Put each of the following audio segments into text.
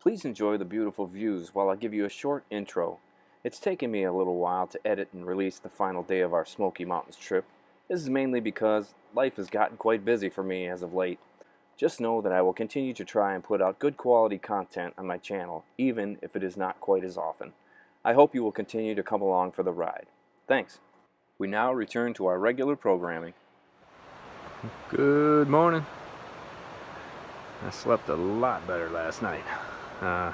Please enjoy the beautiful views while I give you a short intro. It's taken me a little while to edit and release the final day of our Smoky Mountains trip. This is mainly because life has gotten quite busy for me as of late. Just know that I will continue to try and put out good quality content on my channel, even if it is not quite as often. I hope you will continue to come along for the ride. Thanks. We now return to our regular programming. Good morning. I slept a lot better last night. I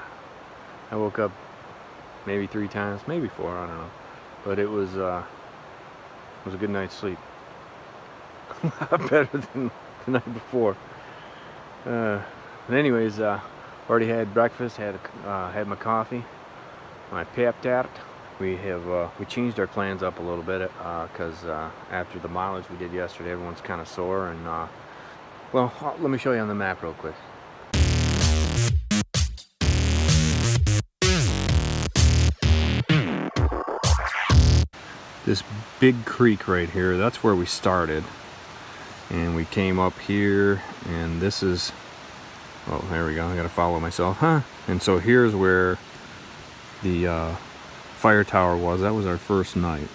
woke up maybe 3 times, maybe 4, I don't know. But it was a good night's sleep. A lot better than the night before. But anyways, already had breakfast, had my coffee, my pep tart. We changed our plans up a little bit because after the mileage we did yesterday, everyone's kind of sore. And well, let me show you on the map real quick. This big creek right here, that's where we started. And we came up here, and this is, oh, there we go, I gotta follow myself, And so here's where the fire tower was. That was our first night.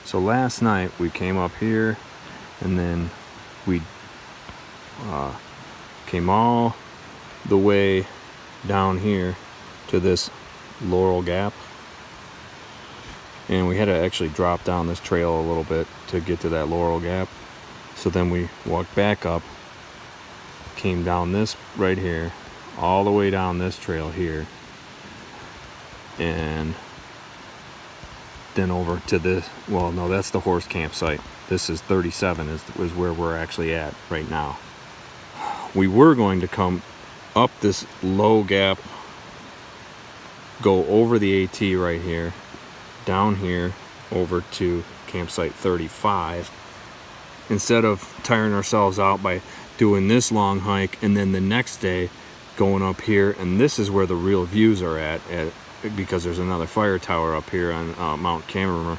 So last night we came up here, and then we came all the way down here to this Laurel Gap. And we had to actually drop down this trail a little bit to get to that Laurel Gap. So then we walked back up, came down this right here, all the way down this trail here, and then over to this, well, no, that's the horse campsite. This is 37 is where we're actually at right now. We were going to come up this low gap, go over the AT right here, down here over to campsite 35, instead of tiring ourselves out by doing this long hike and then the next day going up here. And this is where the real views are at because there's another fire tower up here on Mount Cammerer.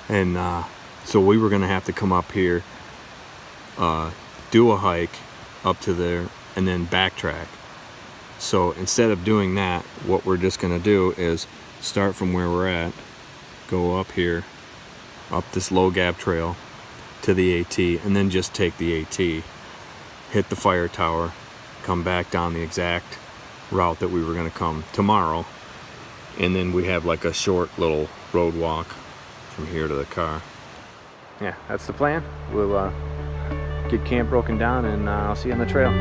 And so we were going to have to come up here, do a hike up to there, and then backtrack. So instead of doing that, what we're just going to do is start from where we're at, go up here, up this low gap trail to the AT, and then just take the AT, hit the fire tower, come back down the exact route that we were going to come tomorrow, and then we have like a short little road walk from here to the car. Yeah, that's the plan. We'll get camp broken down, and I'll see you on the trail.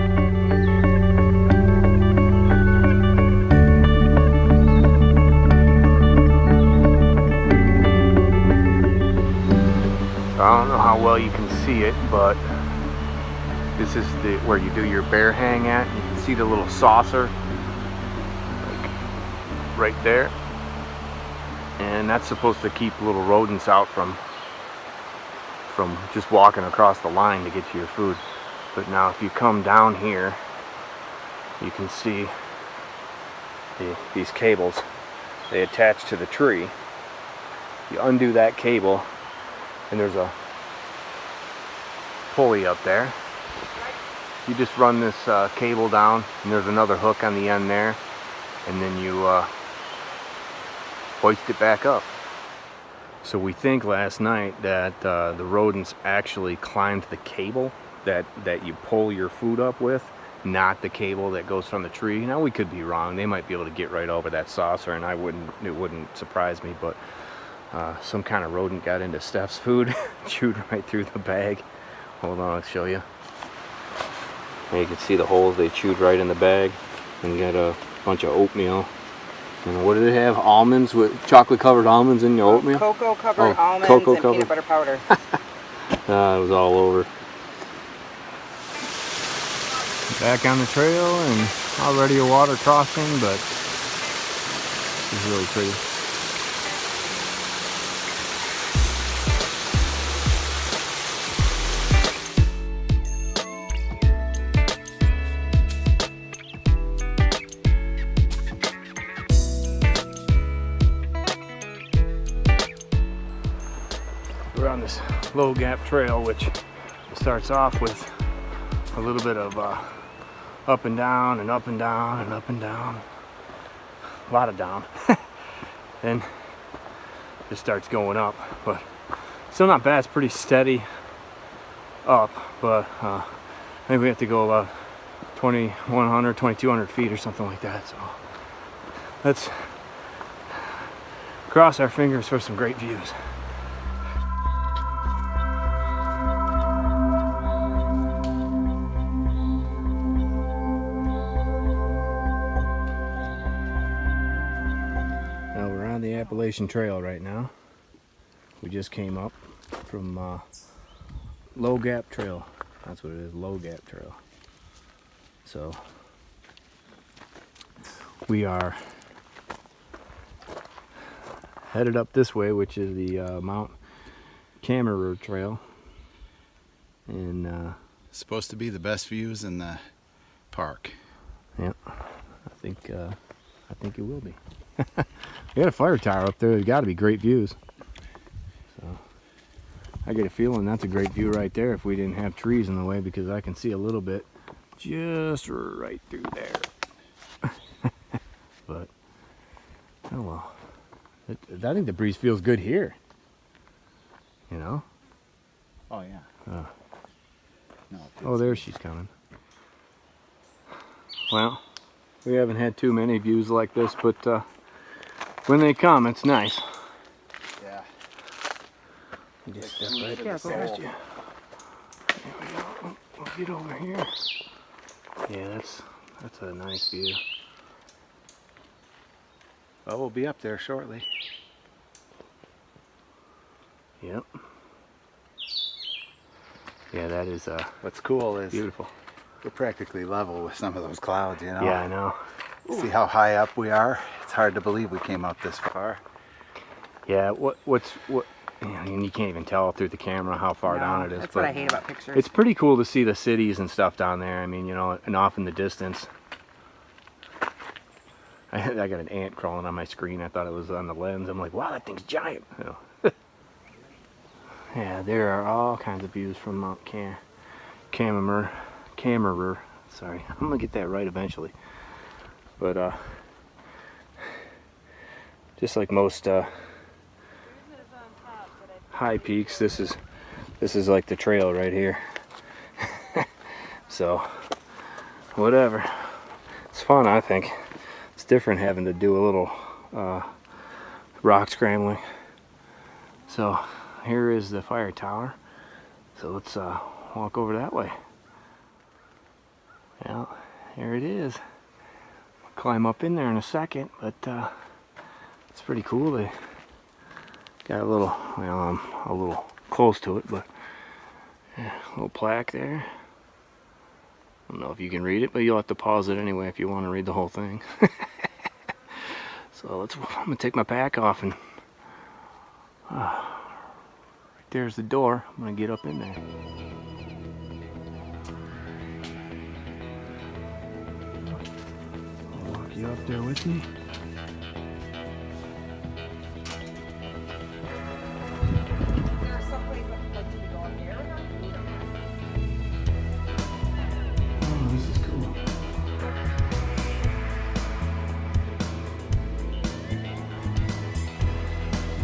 I don't know how well you can see it, but this is where you do your bear hang at. You can see the little saucer, like right there, and that's supposed to keep little rodents out from just walking across the line to get to your food. But now if you come down here, you can see these cables. They attach to the tree. You undo that cable, and there's a pulley up there. You just run this cable down, and there's another hook on the end there, and then you hoist it back up. So we think last night that the rodents actually climbed the cable that you pull your food up with, not the cable that goes from the tree. Now we could be wrong. They might be able to get right over that saucer, and it wouldn't surprise me, but some kind of rodent got into Steph's food, chewed right through the bag. Hold on, I'll show you. And you can see the holes they chewed right in the bag. And you got a bunch of oatmeal. And what did it have? Almonds, with chocolate covered almonds in your oatmeal? Cocoa covered almonds cocoa and peanut butter powder. It was all over. Back on the trail, and already a water crossing, but it's really pretty. We're on this low gap trail, which starts off with a little bit of up and down and up and down and up and down. A lot of down. Then it starts going up, but still not bad. It's pretty steady up, but I think we have to go about 2,100, 2,200 feet or something like that. So let's cross our fingers for some great views. Now we're on the Appalachian Trail right now. We just came up from Low Gap Trail. That's what it is, Low Gap Trail. So we are headed up this way, which is the Mount Cammerer Trail, and supposed to be the best views in the park. Yeah, I think it will be. We got a fire tower up there. There's got to be great views. So I get a feeling that's a great view right there if we didn't have trees in the way, because I can see a little bit just right through there. But oh well. I think the breeze feels good here. You know? Oh yeah. No, Oh, there she's coming. Well, we haven't had too many views like this, but when they come, it's nice. Yeah. You just step right past you. There we go. Oh, we'll get over here. Yeah, that's a nice view. Well, we'll be up there shortly. Yep. Yeah, that is What's cool is beautiful. we're practically level with some of those clouds, you know? Yeah, I know. See how high up we are? It's hard to believe we came up this far. Yeah, what and you can't even tell through the camera how far down it is. That's but what I hate about pictures. it's pretty cool to see the cities and stuff down there. I mean, you know, and off in the distance. I got an ant crawling on my screen. I thought it was on the lens. I'm like, wow, that thing's giant. You know. Yeah, there are all kinds of views from Mount Cammerer. Sorry, I'm gonna get that right eventually. But just like most high peaks, this is like the trail right here. So whatever, it's fun. I think it's different having to do a little rock scrambling. So here is the fire tower, so let's walk over that way. Well, here it is. I'll climb up in there in a second, but it's pretty cool. They got a little, well, I'm a little close to it, but yeah, a little plaque there. I don't know if you can read it, but you'll have to pause it anyway if you want to read the whole thing. So I'm gonna take my pack off, and right there's the door. I'm gonna get up in there. I'll walk you up there with me. Is there someplace like to go in the area? Oh, this is cool.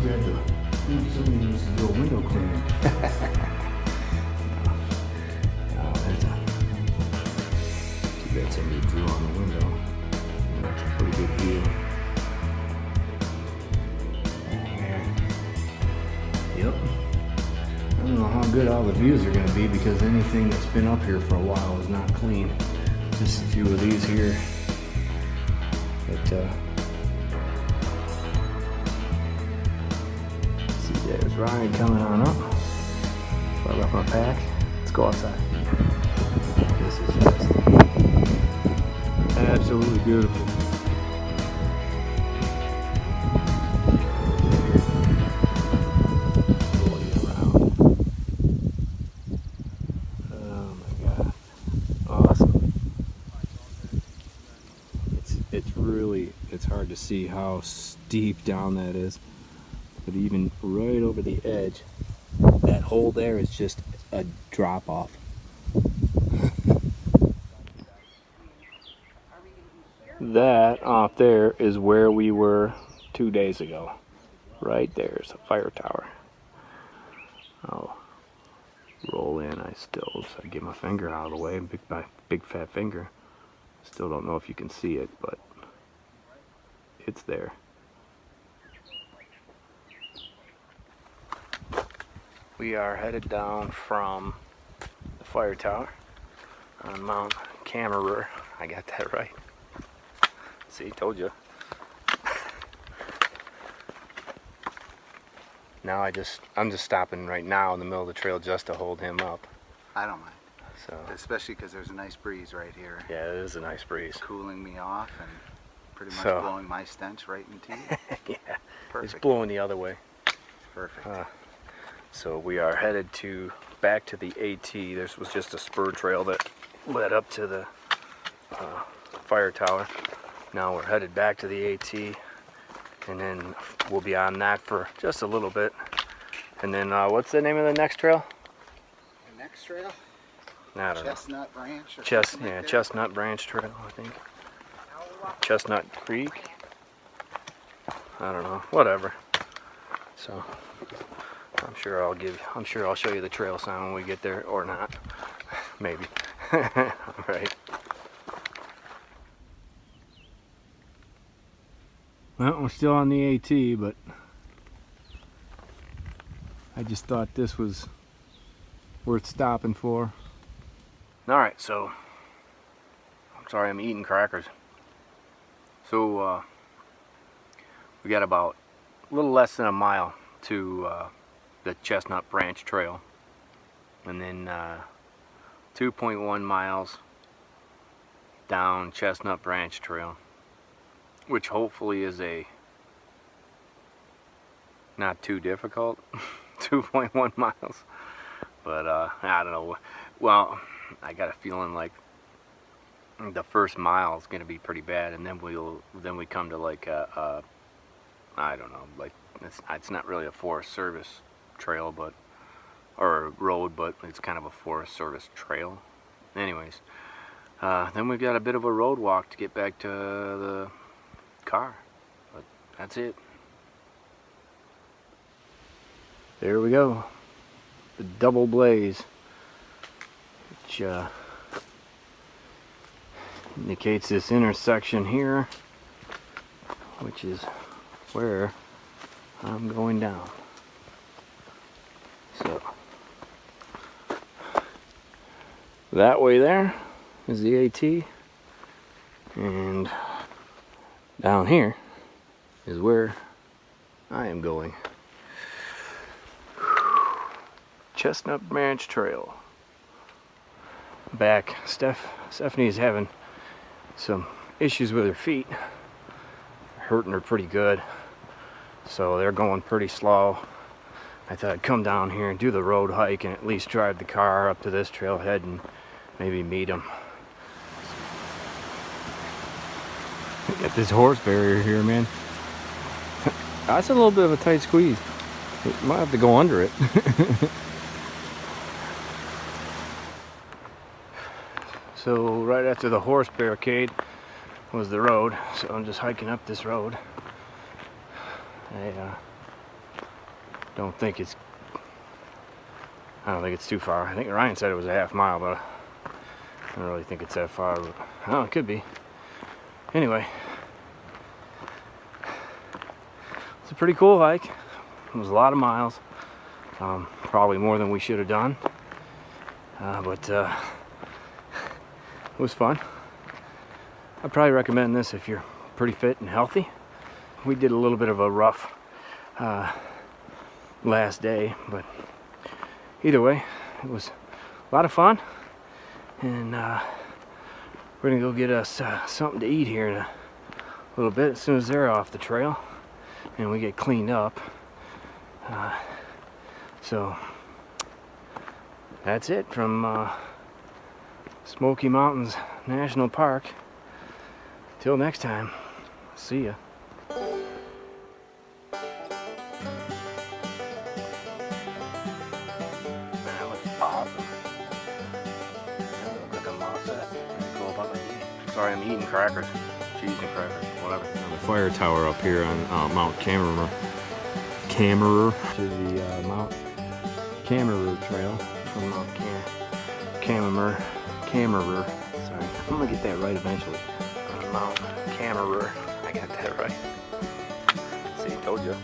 We had somebody used to do a window cleaning. Oh, there's too bad somebody drew on the window. That's a pretty good view. Oh man. Yep. I don't know how good all the views are going to be, because anything that's been up here for a while is not clean. Just a few of these here. But see, there's Ryan coming on up. So I left my pack. Let's go outside. This is just absolutely beautiful. It's hard to see how steep down that is, but even right over the edge, that hole there is just a drop off. That off there is where we were 2 days ago. Right there's a fire tower. I'll roll in. So I get my finger out of the way, my big fat finger. Still don't know if you can see it, but it's there. We are headed down from the fire tower on Mount Cammerer. I got that right. See, told you. Now I'm just stopping right now in the middle of the trail just to hold him up. I don't mind. So Especially because there's a nice breeze right here. yeah, it is a nice breeze. Cooling me off and pretty much So- blowing my stench right into you. Yeah, Perfect. it's blowing the other way. Perfect. So we are headed back to the AT. This was just a spur trail that led up to the fire tower. Now we're headed back to the AT, and then we'll be on that for just a little bit. And then what's the name of the next trail? The next trail? I don't know. Chestnut Branch? Or something like that? Chestnut Branch Trail, I think. Chestnut Creek. I don't know. Whatever. So I'm sure I'll show you the trail sign when we get there, or not. Maybe. All right. Well, we're still on the AT, but I just thought this was worth stopping for. All right, so I'm sorry, I'm eating crackers. So we got about a little less than a mile to the Chestnut Branch Trail, and then 2.1 miles down Chestnut Branch Trail, which hopefully is a not too difficult 2.1 miles, but I don't know. Well, I got a feeling like the first mile is going to be pretty bad, and then we come to like I don't know, like it's not really a Forest Service trail, but or road, but it's kind of a Forest Service trail. Anyways, then we've got a bit of a road walk to get back to the car, but that's it. There we go, the double blaze, which indicates this intersection here, which is where I'm going down. So that way there is the AT, and down here is where I am going. Chestnut Branch Trail. Back. Stephanie's having some issues with her feet, hurting her pretty good, so they're going pretty slow. I thought I'd come down here and do the road hike and at least drive the car up to this trailhead and maybe meet them. Got this horse barrier here, man. That's a little bit of a tight squeeze. You might have to go under it. So right after the horse barricade was the road, so I'm just hiking up this road. I don't think it's too far. I think Ryan said it was a half mile, but I don't really think it's that far. But, oh, it could be. Anyway, it's a pretty cool hike. It was a lot of miles, probably more than we should have done, but it was fun. I'd probably recommend this if you're pretty fit and healthy. We did a little bit of a rough last day, but either way, it was a lot of fun, and we're gonna go get us something to eat here in a little bit as soon as they're off the trail and we get cleaned up. So that's it from Smoky Mountains National Park. Till next time, see ya. That looks awesome. That looks like I'm all set. Go about my day. Sorry, I'm eating crackers. cheese and crackers, whatever. On the fire tower up here on Mount Cammerer. Cammerer. To the Mount Cammerer trail from Mount Cammerer. Sorry, I'm gonna get that right eventually. Mount Cammerer. I got that right. See, told you.